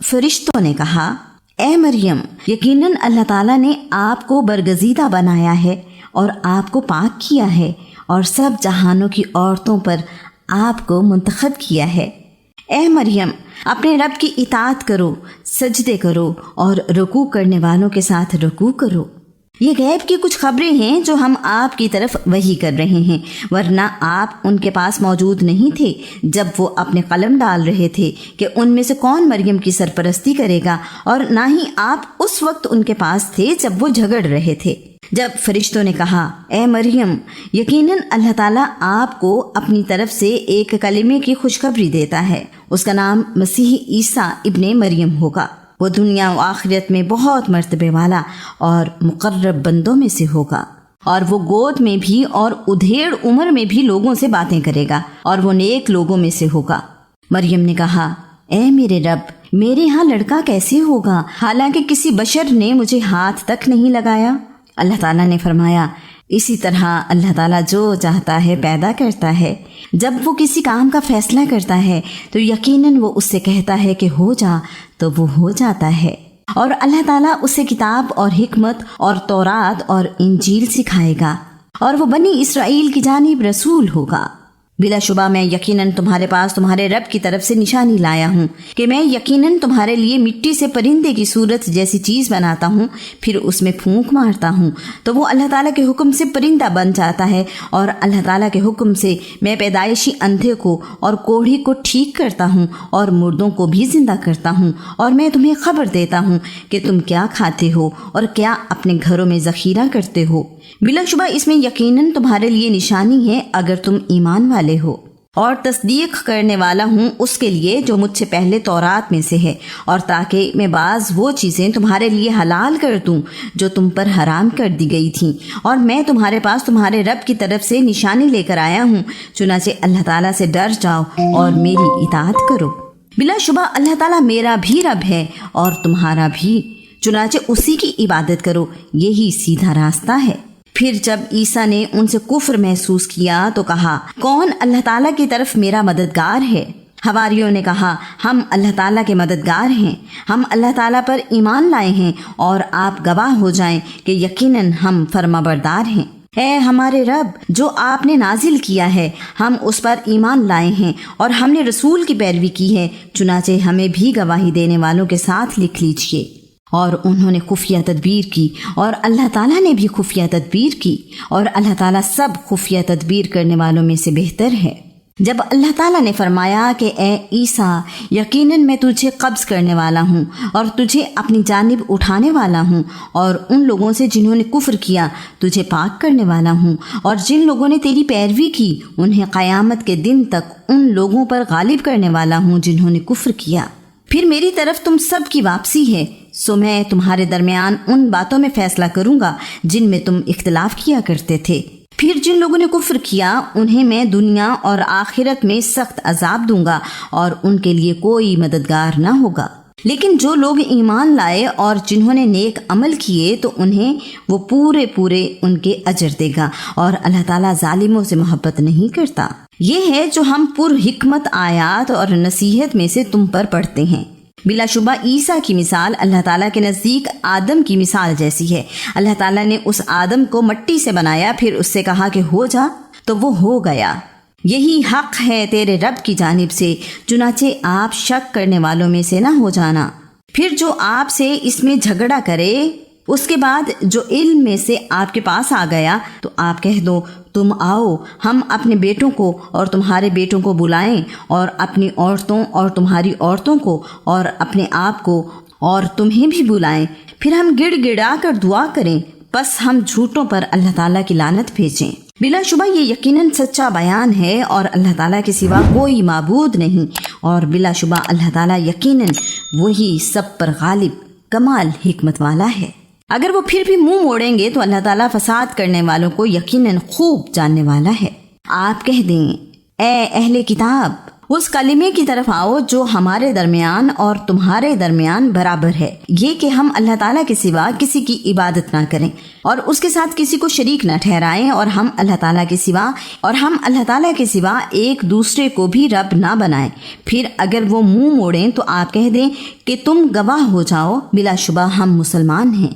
فرشتوں نے کہا، اے مریم، یقیناً اللہ تعالیٰ نے آپ کو برگزیدہ بنایا ہے اور آپ کو پاک کیا ہے اور سب جہانوں کی عورتوں پر آپ کو منتخب کیا ہے۔ اے مریم، اپنے رب کی اطاعت کرو، سجدے کرو اور رکوع کرنے والوں کے ساتھ رکوع کرو۔ یہ غیب کی کچھ خبریں ہیں جو ہم آپ کی طرف وحی کر رہے ہیں، ورنہ آپ ان کے پاس موجود نہیں تھے جب وہ اپنے قلم ڈال رہے تھے کہ ان میں سے کون مریم کی سرپرستی کرے گا، اور نہ ہی آپ اس وقت ان کے پاس تھے جب وہ جھگڑ رہے تھے۔ جب فرشتوں نے کہا، اے مریم، یقیناً اللہ تعالیٰ آپ کو اپنی طرف سے ایک کلمے کی خوشخبری دیتا ہے، اس کا نام مسیح عیسیٰ ابن مریم ہوگا۔ وہ دنیا و آخرت میں بہت مرتبے والا اور مقرب بندوں میں سے ہوگا، اور وہ گود میں بھی اور ادھیڑ عمر میں بھی لوگوں سے باتیں کرے گا، اور وہ نیک لوگوں میں سے ہوگا۔ مریم نے کہا، اے میرے رب، میرے ہاں لڑکا کیسے ہوگا حالانکہ کسی بشر نے مجھے ہاتھ تک نہیں لگایا؟ اللہ تعالیٰ نے فرمایا، اسی طرح اللہ تعالیٰ جو چاہتا ہے پیدا کرتا ہے۔ جب وہ کسی کام کا فیصلہ کرتا ہے تو یقیناً وہ اس سے کہتا ہے کہ ہو جا تو وہ ہو جاتا ہے، اور اللہ تعالیٰ اسے کتاب اور حکمت اور تورات اور انجیل سکھائے گا، اور وہ بنی اسرائیل کی جانب رسول ہوگا۔ بلا شبہ میں یقیناً تمہارے پاس تمہارے رب کی طرف سے نشانی لایا ہوں کہ میں یقیناً تمہارے لیے مٹی سے پرندے کی صورت جیسی چیز بناتا ہوں، پھر اس میں پھونک مارتا ہوں تو وہ اللہ تعالیٰ کے حکم سے پرندہ بن جاتا ہے، اور اللہ تعالیٰ کے حکم سے میں پیدائشی اندھے کو اور کوڑھی کو ٹھیک کرتا ہوں اور مردوں کو بھی زندہ کرتا ہوں، اور میں تمہیں خبر دیتا ہوں کہ تم کیا کھاتے ہو اور کیا اپنے گھروں میں ذخیرہ کرتے ہو۔ بلا شبہ اس میں یقیناً تمہارے لیے نشانی ہے اگر تم ایمان والے ہو، اور تصدیق کرنے والا ہوں اس کے لیے جو مجھ سے پہلے تورات میں سے ہے، اور تاکہ میں بعض وہ چیزیں تمہارے لیے حلال کر دوں جو تم پر حرام کر دی گئی تھیں، اور میں تمہارے پاس تمہارے رب کی طرف سے نشانی لے کر آیا ہوں، چنانچہ اللہ تعالیٰ سے ڈر جاؤ اور میری اطاعت کرو۔ بلا شبہ اللہ تعالیٰ میرا بھی رب ہے اور تمہارا بھی، چنانچہ اسی کی عبادت کرو، یہی سیدھا راستہ ہے۔ پھر جب عیسیٰ نے ان سے کفر محسوس کیا تو کہا، کون اللہ تعالیٰ کی طرف میرا مددگار ہے؟ حواریوں نے کہا، ہم اللہ تعالیٰ کے مددگار ہیں، ہم اللہ تعالیٰ پر ایمان لائے ہیں، اور آپ گواہ ہو جائیں کہ یقیناً ہم فرمانبردار ہیں۔ اے ہمارے رب، جو آپ نے نازل کیا ہے ہم اس پر ایمان لائے ہیں، اور ہم نے رسول کی پیروی کی ہے، چنانچہ ہمیں بھی گواہی دینے والوں کے ساتھ لکھ لیجیے۔ اور انہوں نے خفیہ تدبیر کی اور اللہ تعالیٰ نے بھی خفیہ تدبیر کی، اور اللہ تعالیٰ سب خفیہ تدبیر کرنے والوں میں سے بہتر ہے۔ جب اللہ تعالیٰ نے فرمایا کہ اے عیسیٰ، یقیناً میں تجھے قبض کرنے والا ہوں اور تجھے اپنی جانب اٹھانے والا ہوں، اور ان لوگوں سے جنہوں نے کفر کیا تجھے پاک کرنے والا ہوں، اور جن لوگوں نے تیری پیروی کی انہیں قیامت کے دن تک ان لوگوں پر غالب کرنے والا ہوں جنہوں نے کفر کیا۔ پھر میری طرف تم سب کی واپسی ہے، سو میں تمہارے درمیان ان باتوں میں فیصلہ کروں گا جن میں تم اختلاف کیا کرتے تھے۔ پھر جن لوگوں نے کفر کیا انہیں میں دنیا اور آخرت میں سخت عذاب دوں گا، اور ان کے لیے کوئی مددگار نہ ہوگا۔ لیکن جو لوگ ایمان لائے اور جنہوں نے نیک عمل کیے تو انہیں وہ پورے ان کے اجر دے گا، اور اللہ تعالیٰ ظالموں سے محبت نہیں کرتا۔ یہ ہے جو ہم پر حکمت آیات اور نصیحت میں سے تم پر پڑھتے ہیں۔ بلا شبہ عیسیٰ کی مثال اللہ تعالیٰ کے نزدیک آدم کی مثال جیسی ہے۔ اللہ تعالیٰ نے اس آدم کو مٹی سے بنایا، پھر اس سے کہا کہ ہو جا تو وہ ہو گیا۔ یہی حق ہے تیرے رب کی جانب سے، چنانچہ آپ شک کرنے والوں میں سے نہ ہو جانا۔ پھر جو آپ سے اس میں جھگڑا کرے، اس کے بعد جو علم میں سے آپ کے پاس آ گیا تو آپ کہہ دو، تم آؤ، ہم اپنے بیٹوں کو اور تمہارے بیٹوں کو بلائیں، اور اپنی عورتوں اور تمہاری عورتوں کو، اور اپنے آپ کو اور تمہیں بھی بلائیں، پھر ہم گڑ گڑا کر دعا کریں، بس ہم جھوٹوں پر اللہ تعالیٰ کی لعنت بھیجیں۔ بلا شبہ یہ یقیناً سچا بیان ہے، اور اللہ تعالیٰ کے سوا کوئی معبود نہیں، اور بلا شبہ اللہ تعالیٰ یقیناً وہی سب پر غالب کمال حکمت والا ہے۔ اگر وہ پھر بھی منہ موڑیں گے تو اللہ تعالیٰ فساد کرنے والوں کو یقیناً خوب جاننے والا ہے۔ آپ کہہ دیں، اے اہل کتاب، اس کلمے کی طرف آؤ جو ہمارے درمیان اور تمہارے درمیان برابر ہے، یہ کہ ہم اللہ تعالیٰ کے سوا کسی کی عبادت نہ کریں اور اس کے ساتھ کسی کو شریک نہ ٹھہرائیں، اور ہم اللہ تعالیٰ کے سوا ایک دوسرے کو بھی رب نہ بنائیں۔ پھر اگر وہ منہ موڑیں تو آپ کہہ دیں کہ تم گواہ ہو جاؤ، بلا شبہ ہم مسلمان ہیں۔